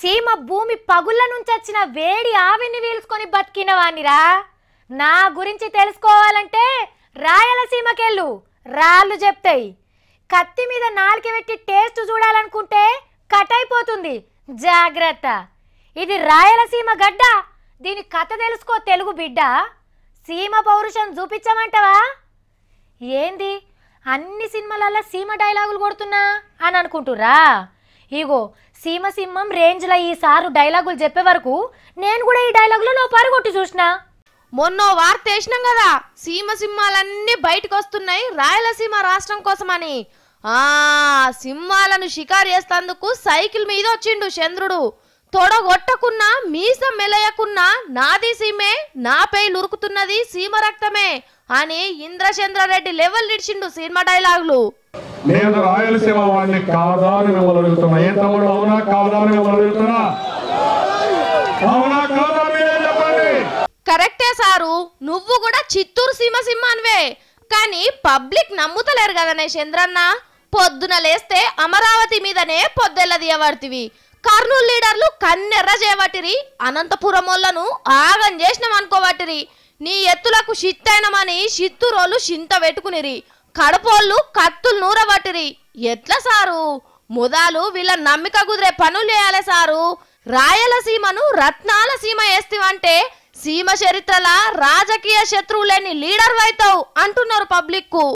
సీమ భూమి పగుళ్ళ నుంచి వచ్చిన వేడి ఆవిని వీల్చుకొని బతికిన వానిరా. నా గురించి తెలుసుకోవాలంటే రాయలసీమకెళ్ళు, రాళ్ళు చెప్తాయి. కత్తి మీద నాలుక పెట్టి టేస్ట్ చూడాలనుకుంటే కట్ అయిపోతుంది, జాగ్రత్త. ఇది రాయలసీమ గడ్డ, దీని కథ తెలుసుకో తెలుగు బిడ్డ. సీమ పౌరుషం చూపించమంటవా ఏంది? అన్ని సినిమాలలో సీమ డైలాగులు కొడుతున్నా అని అనుకుంటురా? ఇగో సీమ సింహం రేంజ్లో ఈసారి డైలాగులు చెప్పే వరకు నేను కూడా ఈ డైలాగులో నో పారుగొట్టి చూసిన. మొన్న వార్త వేసినాం కదా, సీమ సింహాలన్నీ బయటకు వస్తున్నాయి రాయలసీమ రాష్ట్రం కోసమని. సింహాలను షికారు చేస్తేందుకు సైకిల్ మీద వచ్చిండు చంద్రుడు. తొడగొట్టకున్నా మీసం మెలయకున్నా నాది సీమే, నాపై ఉరుకుతున్నది సీమ రక్తమే అని ఇంద్రచంద్రారెడ్డి లెవెల్ ఇచ్చిండు సినిమా డైలాగులు. నేను రాయలసీమ వాడిని కాదని మిమ్మల్ని అడుగుతున్నా. ఏ తమ్ముడు అవునా కాదని మిమ్మల్ని అడుగుతున్నా? అవునా కాదా మీరే చెప్పండి. కరెక్టే సారు, నువ్వు కూడా చిత్తూరు సీమ సింహాన్వే. కానీ పబ్లిక్ నమ్ముతలేరు కదనే చంద్రన్న. పొద్దున లేస్తే అమరావతి మీదనే పొద్దెల్ల దియబడితివి. కర్నూలు లీడర్లు కన్నెర్ర చేయబట్టిరి, అనంతపురం వాళ్ళను ఆగం చేసినాం అనుకోబట్టిరి. నీ ఎత్తులకు షిత్తైనమని చిత్తూరోళ్ళు చింత పెట్టుకునిరి, కడపోళ్ళు కత్తులు నూరబట్టిరి. ఎట్లా సారు? ముదాలు వీళ్ళ నమ్మిక కుదిరే పనులు చేయాలి సారు. రాయలసీమను రత్నాల సీమ వేస్తావంటే సీమ చరిత్రల రాజకీయ శత్రువు లేని లీడర్ అవుతావు అంటున్నారు పబ్లిక్ కు.